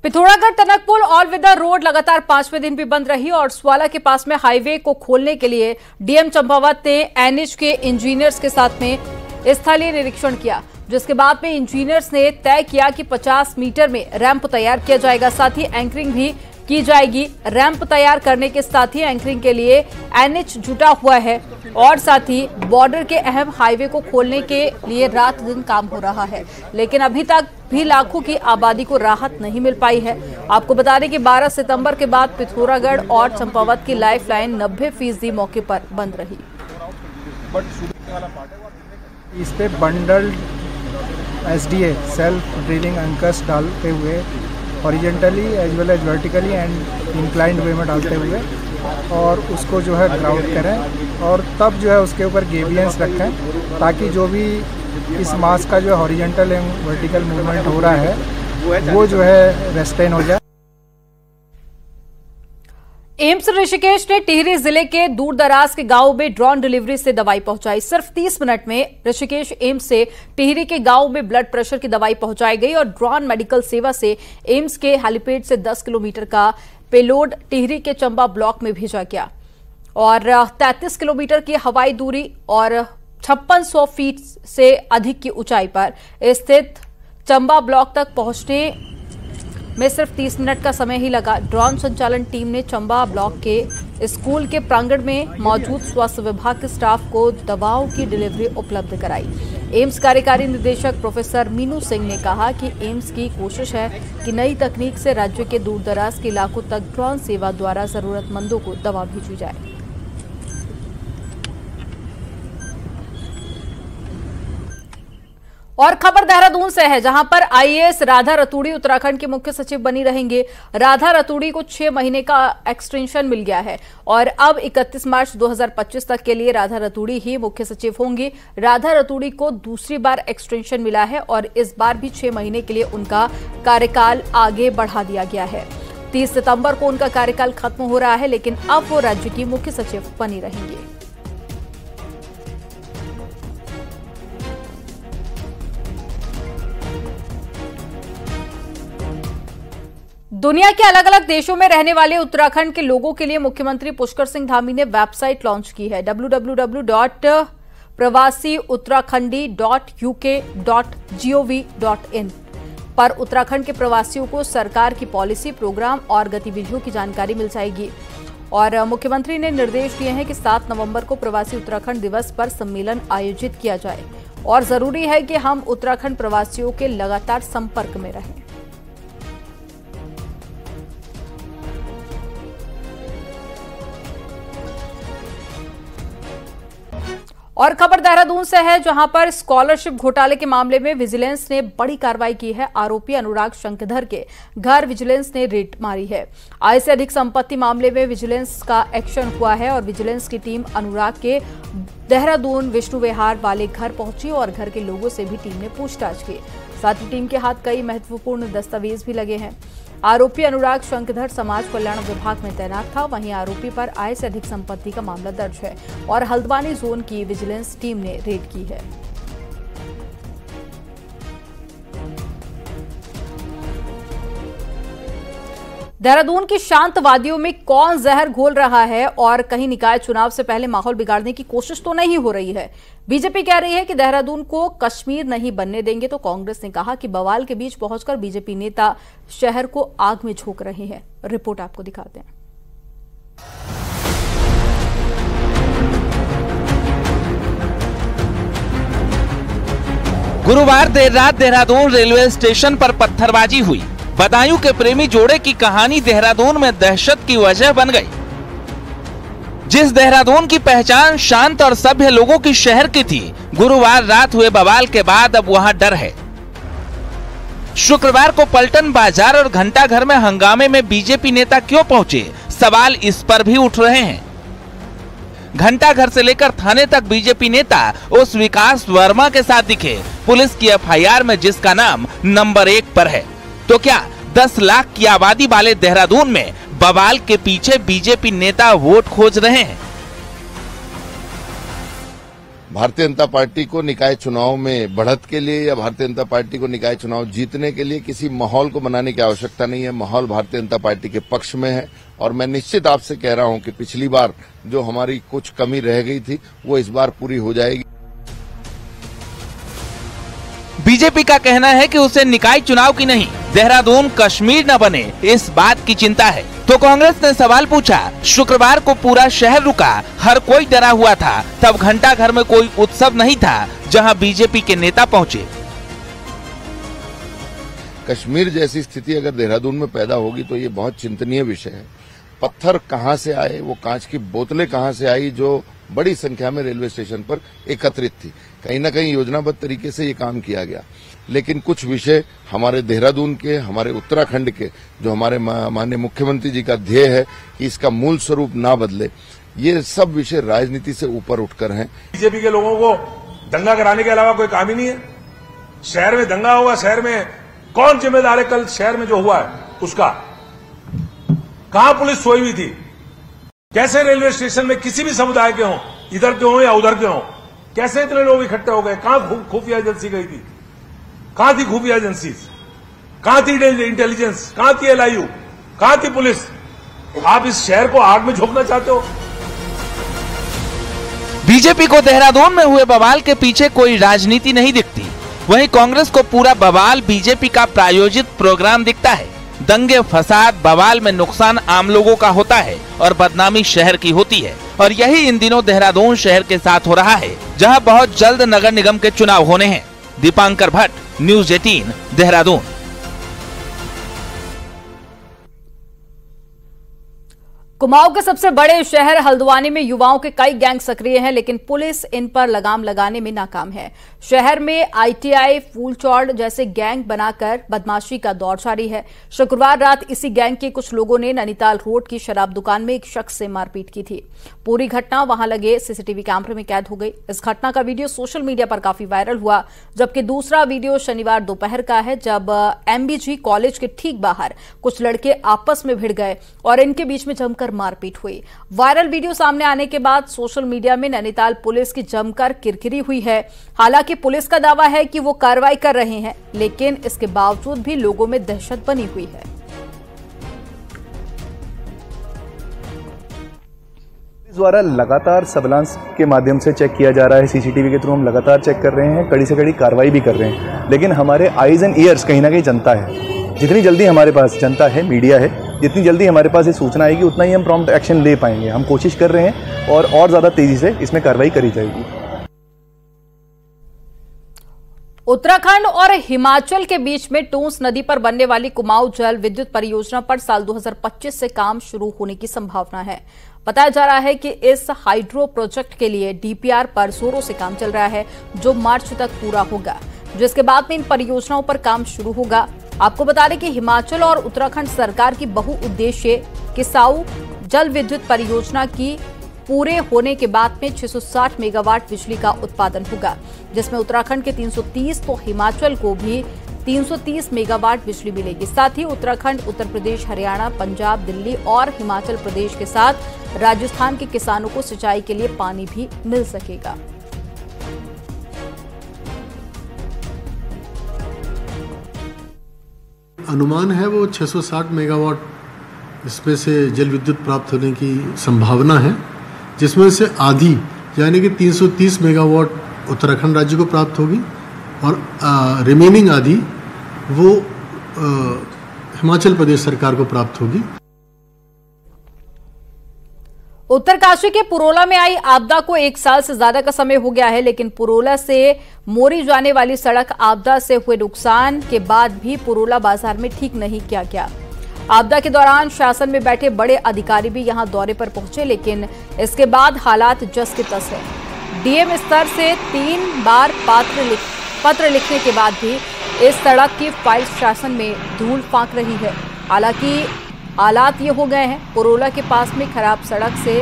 Pithoragarh Tanakpur all weather road लगातार 5वें दिन भी बंद रही और स्वाला के पास में हाईवे को खोलने के लिए डीएम चंपावत ने एनएच के इंजीनियर्स के साथ में स्थलीय निरीक्षण किया, जिसके बाद में इंजीनियर्स ने तय किया कि 50 मीटर में रैंप तैयार किया जाएगा, साथ ही एंकरिंग भी की जाएगी। रैंप तैयार करने के साथ ही एंकरिंग के लिए एनएच जुटा हुआ है और साथ ही बॉर्डर के अहम हाईवे को खोलने के लिए रात दिन काम हो रहा है, लेकिन अभी तक भी लाखों की आबादी को राहत नहीं मिल पाई है। आपको बता दें कि 12 सितंबर के बाद पिथौरागढ़ और चंपावत की लाइफलाइन 90% मौके पर बंद रही। इस पे bundle SDA self drilling anchors डालते हुए horizontally as well as vertically and inclined way में डालते हुए और उसको जो है ग्राउंड करें और तब जो है उसके ऊपर गेबियंस रखें, ताकि जो भी इस मास का जो हॉरिजेंटल एंड वर्टिकल मूवमेंट हो रहा है वो जो है रेस्टेन हो जाए। एम्स ऋषिकेश ने टिहरी जिले के दूर दराज के गांव में ड्रोन डिलीवरी से दवाई पहुंचाई। सिर्फ 30 मिनट में ऋषिकेश एम्स से टिहरी के गांव में ब्लड प्रेशर की दवाई पहुंचाई गई और ड्रोन मेडिकल सेवा से एम्स के हेलीपैड से 10 किलोमीटर का पेलोड टिहरी के चंबा ब्लॉक में भेजा गया और 33 किलोमीटर की हवाई दूरी और 5600 फीट से अधिक की ऊंचाई पर स्थित चंबा ब्लॉक तक पहुंचने में सिर्फ 30 मिनट का समय ही लगा। ड्रोन संचालन टीम ने चंबा ब्लॉक के स्कूल के प्रांगण में मौजूद स्वास्थ्य विभाग के स्टाफ को दवाओं की डिलीवरी उपलब्ध कराई। एम्स कार्यकारी निदेशक प्रोफेसर मीनू सिंह ने कहा कि एम्स की कोशिश है कि नई तकनीक से राज्य के दूरदराज के इलाकों तक ड्रोन सेवा द्वारा जरूरतमंदों को दवा भेजी जाए। और खबर देहरादून से है, जहां पर आईएएस राधा रतूड़ी उत्तराखंड के मुख्य सचिव बनी रहेंगे। राधा रतूड़ी को 6 महीने का एक्सटेंशन मिल गया है और अब 31 मार्च 2025 तक के लिए राधा रतूड़ी ही मुख्य सचिव होंगी। राधा रतूड़ी को दूसरी बार एक्सटेंशन मिला है और इस बार भी 6 महीने के लिए उनका कार्यकाल आगे बढ़ा दिया गया है। 30 सितंबर को उनका कार्यकाल खत्म हो रहा है, लेकिन अब वो राज्य की मुख्य सचिव बनी रहेंगी। दुनिया के अलग अलग देशों में रहने वाले उत्तराखंड के लोगों के लिए मुख्यमंत्री पुष्कर सिंह धामी ने वेबसाइट लॉन्च की है। www.pravasiuttarakhandi.uk.gov.in पर उत्तराखंड के प्रवासियों को सरकार की पॉलिसी, प्रोग्राम और गतिविधियों की जानकारी मिल जाएगी। और मुख्यमंत्री ने निर्देश दिए हैं कि 7 नवंबर को प्रवासी उत्तराखंड दिवस पर सम्मेलन आयोजित किया जाए और जरूरी है कि हम उत्तराखंड प्रवासियों के लगातार संपर्क में रहें। और खबर देहरादून से है, जहां पर स्कॉलरशिप घोटाले के मामले में विजिलेंस ने बड़ी कार्रवाई की है। आरोपी अनुराग शंखधर के घर विजिलेंस ने रेड मारी है। आय से अधिक संपत्ति मामले में विजिलेंस का एक्शन हुआ है और विजिलेंस की टीम अनुराग के देहरादून विष्णु विहार वाले घर पहुंची और घर के लोगों से भी टीम ने पूछताछ की। साथ ही टीम के हाथ कई महत्वपूर्ण दस्तावेज भी लगे हैं। आरोपी अनुराग शंखधर समाज कल्याण विभाग में तैनात था। वहीं आरोपी पर आय से अधिक संपत्ति का मामला दर्ज है और हल्द्वानी जोन की विजिलेंस टीम ने रेड की है। देहरादून की शांत वादियों में कौन जहर घोल रहा है और कहीं निकाय चुनाव से पहले माहौल बिगाड़ने की कोशिश तो नहीं हो रही है। बीजेपी कह रही है कि देहरादून को कश्मीर नहीं बनने देंगे, तो कांग्रेस ने कहा कि बवाल के बीच पहुंचकर बीजेपी नेता शहर को आग में झोंक रहे हैं। रिपोर्ट आपको दिखाते हैं। गुरुवार देर रात देहरादून रेलवे स्टेशन पर पत्थरबाजी हुई। बदायूं के प्रेमी जोड़े की कहानी देहरादून में दहशत की वजह बन गई। जिस देहरादून की पहचान शांत और सभ्य लोगों की शहर की थी, गुरुवार रात हुए बवाल के बाद अब वहां डर है। शुक्रवार को पलटन बाजार और घंटाघर में हंगामे में बीजेपी नेता क्यों पहुंचे, सवाल इस पर भी उठ रहे हैं। घंटाघर से लेकर थाने तक बीजेपी नेता उस विकास वर्मा के साथ दिखे, पुलिस की एफआईआर में जिसका नाम नंबर 1 पर है। तो क्या 10 लाख की आबादी वाले देहरादून में बवाल के पीछे बीजेपी नेता वोट खोज रहे हैं? भारतीय जनता पार्टी को निकाय चुनाव में बढ़त के लिए या भारतीय जनता पार्टी को निकाय चुनाव जीतने के लिए किसी माहौल को बनाने की आवश्यकता नहीं है। माहौल भारतीय जनता पार्टी के पक्ष में है और मैं निश्चित आपसे कह रहा हूं कि पिछली बार जो हमारी कुछ कमी रह गई थी वो इस बार पूरी हो जाएगी। बीजेपी का कहना है कि उसे निकाय चुनाव की नहीं, देहरादून कश्मीर न बने इस बात की चिंता है। तो कांग्रेस ने सवाल पूछा, शुक्रवार को पूरा शहर रुका, हर कोई डरा हुआ था, तब घंटा घर में कोई उत्सव नहीं था जहां बीजेपी के नेता पहुंचे। कश्मीर जैसी स्थिति अगर देहरादून में पैदा होगी तो ये बहुत चिंतनीय विषय है। पत्थर कहां से आए, वो कांच की बोतलें कहां से आई जो बड़ी संख्या में रेलवे स्टेशन पर एकत्रित थी। कहीं न कहीं योजनाबद्ध तरीके से ये काम किया गया, लेकिन कुछ विषय हमारे देहरादून के, हमारे उत्तराखंड के, जो हमारे माननीय मुख्यमंत्री जी का ध्येय है कि इसका मूल स्वरूप ना बदले, ये सब विषय राजनीति से ऊपर उठकर हैं। बीजेपी के लोगों को दंगा कराने के अलावा कोई काम ही नहीं है। शहर में दंगा हुआ, शहर में कौन जिम्मेदार है? कल शहर में जो हुआ है उसका कहां पुलिस सोई हुई थी? कैसे रेलवे स्टेशन में किसी भी समुदाय के हों, इधर के हों या उधर के हों, कैसे इतने लोग इकट्ठे हो गए? कहां खुफिया एजेंसी गई थी? कहां थी खुफिया एजेंसी? कहां थी इंटेलिजेंस? कहां थी LIU? कहां थी पुलिस? आप इस शहर को आग में झोंकना चाहते हो? बीजेपी को देहरादून में हुए बवाल के पीछे कोई राजनीति नहीं दिखती, वहीं कांग्रेस को पूरा बवाल बीजेपी का प्रायोजित प्रोग्राम दिखता है। दंगे, फसाद, बवाल में नुकसान आम लोगों का होता है और बदनामी शहर की होती है। और यही इन दिनों देहरादून शहर के साथ हो रहा है, जहां बहुत जल्द नगर निगम के चुनाव होने हैं। दीपांकर भट्ट, न्यूज़ 18, देहरादून। कुमाऊं के सबसे बड़े शहर हल्द्वानी में युवाओं के कई गैंग सक्रिय हैं, लेकिन पुलिस इन पर लगाम लगाने में नाकाम है। शहर में ITI, फूलचौड़ जैसे गैंग बनाकर बदमाशी का दौर जारी है। शुक्रवार रात इसी गैंग के कुछ लोगों ने नैनीताल रोड की शराब दुकान में एक शख्स से मारपीट की थी। पूरी घटना वहां लगे CCTV कैमरे में कैद हो गई। इस घटना का वीडियो सोशल मीडिया पर काफी वायरल हुआ, जबकि दूसरा वीडियो शनिवार दोपहर का है, जब MBG कॉलेज के ठीक बाहर कुछ लड़के आपस में भिड़ गए और इनके बीच में जमकर मारपीट हुई। वायरल वीडियो सामने आने के बाद सोशल मीडिया में नैनीताल पुलिस की जमकर किरकिरी हुई है। हालांकि पुलिस का दावा है कि वो कार्रवाई कर रहे हैं, लेकिन इसके बावजूद भी लोगों में दहशत बनी हुई है। द्वारा लगातार सर्विलांस के माध्यम से चेक किया जा रहा है। CCTV के थ्रू हम लगातार चेक कर रहे हैं, कड़ी से कड़ी कार्रवाई भी कर रहे हैं, लेकिन हमारे आईज एंड ईयर्स कहीं ना कहीं जनता है। जितनी जल्दी हमारे पास जनता है, मीडिया है, जितनी जल्दी हमारे पास ये सूचना आएगी उतना ही हम प्रॉम्प्ट एक्शन ले पाएंगे। हम कोशिश कर रहे हैं और ज़्यादा तेजी से इसमें कार्रवाई करी जाएगी। उत्तराखंड और हिमाचल के बीच में टूंस नदी पर बनने वाली कुमाऊं जल विद्युत परियोजना पर साल 2025 से काम शुरू होने की संभावना है। बताया जा रहा है कि इस हाइड्रो प्रोजेक्ट के लिए DPR पर जोरों से काम चल रहा है, जो मार्च तक पूरा होगा, जिसके बाद में इन परियोजनाओं पर काम शुरू होगा। आपको बता दें कि हिमाचल और उत्तराखंड सरकार की बहुउद्देशीय किसाऊ जल विद्युत परियोजना की पूरे होने के बाद में 660 मेगावाट बिजली का उत्पादन होगा, जिसमें उत्तराखंड के 330 तो हिमाचल को भी 330 मेगावाट बिजली मिलेगी। साथ ही उत्तराखंड, उत्तर प्रदेश, हरियाणा, पंजाब, दिल्ली और हिमाचल प्रदेश के साथ राजस्थान के किसानों को सिंचाई के लिए पानी भी मिल सकेगा। अनुमान है वो 660 मेगावाट इसमें से जल विद्युत प्राप्त होने की संभावना है, जिसमें से आधी यानी कि 330 मेगावाट उत्तराखंड राज्य को प्राप्त होगी और रिमेनिंग आधी वो हिमाचल प्रदेश सरकार को प्राप्त होगी। उत्तरकाशी के पुरोला में आई आपदा को 1 साल से ज्यादा का समय हो गया है, लेकिन पुरोला से मोरी जाने वाली सड़क आपदा से हुए नुकसान के बाद भी पुरोला बाजार में ठीक नहीं किया गया। आपदा के दौरान शासन में बैठे बड़े अधिकारी भी यहां दौरे पर पहुंचे, लेकिन इसके बाद हालात जस के तस है। DM स्तर से 3 बार पत्र लिखने के बाद भी इस सड़क की फाइल शासन में धूल फांक रही है। हालांकि हालात ये हो गए हैं, पुरोला के पास में खराब सड़क से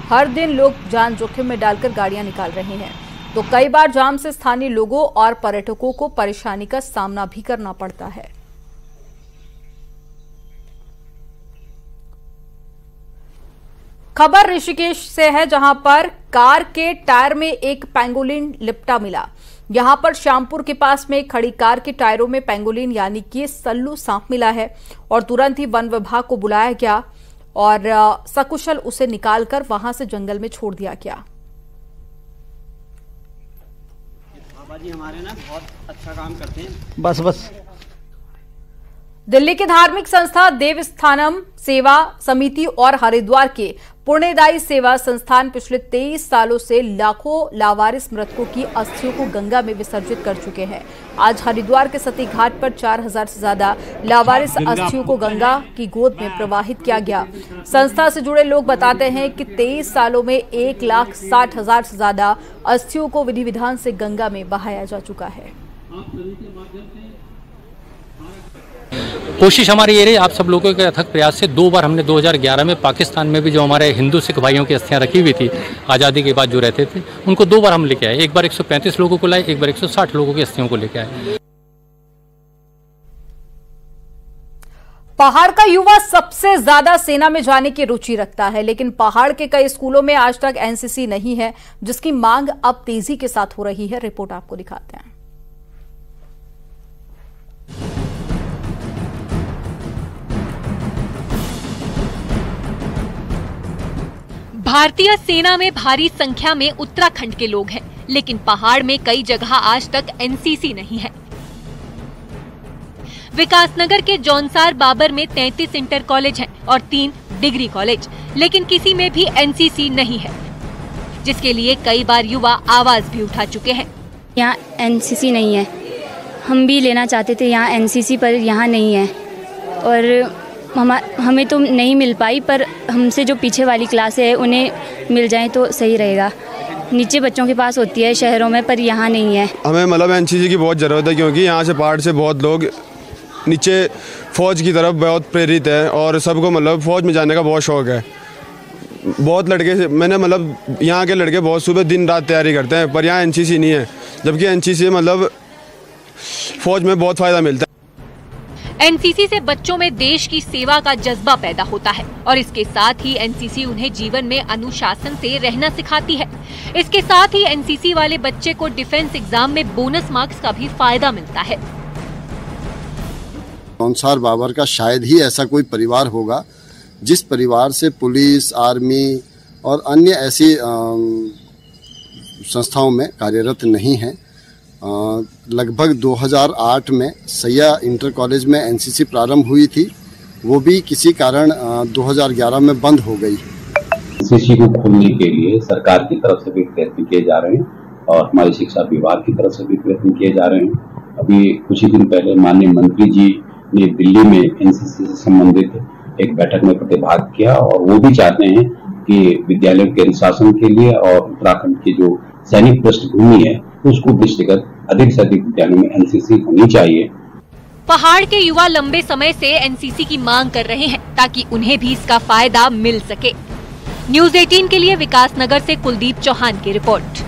हर दिन लोग जान जोखिम में डालकर गाड़ियां निकाल रहे हैं, तो कई बार जाम से स्थानीय लोगों और पर्यटकों को परेशानी का सामना भी करना पड़ता है। खबर ऋषिकेश से है, जहां पर कार के टायर में एक पेंगोलिन लिपटा मिला। यहां पर श्यामपुर के पास में खड़ी कार के टायरों में पेंगोलिन यानी कि सल्लू सांप मिला है और तुरंत ही वन विभाग को बुलाया गया और सकुशल उसे निकालकर वहां से जंगल में छोड़ दिया गया। बाबा जी हमारे ना बहुत अच्छा काम करते हैं। बस दिल्ली की धार्मिक संस्था देवस्थानम सेवा समिति और हरिद्वार के पुण्यदायी सेवा संस्थान पिछले 23 सालों से लाखों लावारिस मृतकों की अस्थियों को गंगा में विसर्जित कर चुके हैं। आज हरिद्वार के सती घाट पर 4000 से ज्यादा लावारिस अस्थियों को गंगा की गोद में प्रवाहित किया गया। संस्था से जुड़े लोग बताते हैं कि 23 सालों में 1,60,000 से ज्यादा अस्थियों को विधि विधान से गंगा में बहाया जा चुका है। कोशिश हमारी ये रही आप सब लोगों के अथक प्रयास से 2 बार हमने 2011 में पाकिस्तान में भी जो हमारे हिंदू सिख भाइयों की अस्थियां रखी हुई थी आज़ादी के बाद जो रहते थे उनको 2 बार हम लेके आए। एक बार 135 लोगों को लाए, एक बार 160 लोगों की अस्थियों को लेके आए। पहाड़ का युवा सबसे ज्यादा सेना में जाने की रुचि रखता है, लेकिन पहाड़ के कई स्कूलों में आज तक एनसीसी नहीं है, जिसकी मांग अब तेजी के साथ हो रही है। रिपोर्ट आपको दिखाते हैं। भारतीय सेना में भारी संख्या में उत्तराखंड के लोग हैं, लेकिन पहाड़ में कई जगह आज तक एनसीसी नहीं है। विकासनगर के जौनसार बाबर में 33 इंटर कॉलेज हैं और 3 डिग्री कॉलेज, लेकिन किसी में भी एनसीसी नहीं है, जिसके लिए कई बार युवा आवाज भी उठा चुके हैं। यहाँ एनसीसी नहीं है, हम भी लेना चाहते थे यहाँ एनसीसी, पर यहाँ नहीं है और हमें तो नहीं मिल पाई, पर हमसे जो पीछे वाली क्लास है उन्हें मिल जाए तो सही रहेगा। नीचे बच्चों के पास होती है शहरों में, पर यहाँ नहीं है। हमें मतलब एनसीसी की बहुत ज़रूरत है, क्योंकि यहाँ से पहाड़ से बहुत लोग नीचे फौज की तरफ बहुत प्रेरित है और सबको मतलब फौज में जाने का बहुत शौक है। बहुत लड़के मैंने मतलब यहाँ के लड़के बहुत सुबह दिन रात तैयारी करते हैं, पर यहाँ एनसीसी नहीं है, जबकि एनसीसी मतलब फौज में बहुत फ़ायदा मिलता है। एनसीसी से बच्चों में देश की सेवा का जज्बा पैदा होता है और इसके साथ ही एनसीसी उन्हें जीवन में अनुशासन से रहना सिखाती है। इसके साथ ही एनसीसी वाले बच्चे को डिफेंस एग्जाम में बोनस मार्क्स का भी फायदा मिलता है। जौनसार बाबर का शायद ही ऐसा कोई परिवार होगा जिस परिवार से पुलिस, आर्मी और अन्य ऐसी संस्थाओं में कार्यरत नहीं है। लगभग 2008 में सैया इंटर कॉलेज में एनसीसी प्रारंभ हुई थी, वो भी किसी कारण 2011 में बंद हो गई। एनसीसी को खोलने के लिए सरकार की तरफ से भी प्रयत्न किए जा रहे हैं और हमारी शिक्षा विभाग की तरफ से भी प्रयत्न किए जा रहे हैं। अभी कुछ ही दिन पहले माननीय मंत्री जी ने दिल्ली में एनसीसी से संबंधित एक बैठक में प्रतिभाग किया और वो भी चाहते हैं कि विद्यालयों के अनुशासन के लिए और उत्तराखंड की जो सैनिक पृष्ठभूमि है उसको दृष्टिगत अधिक से अधिक विद्यालयों में एनसीसी होनी चाहिए। पहाड़ के युवा लंबे समय से एनसीसी की मांग कर रहे हैं ताकि उन्हें भी इसका फायदा मिल सके। न्यूज़ 18 के लिए विकासनगर से कुलदीप चौहान की रिपोर्ट।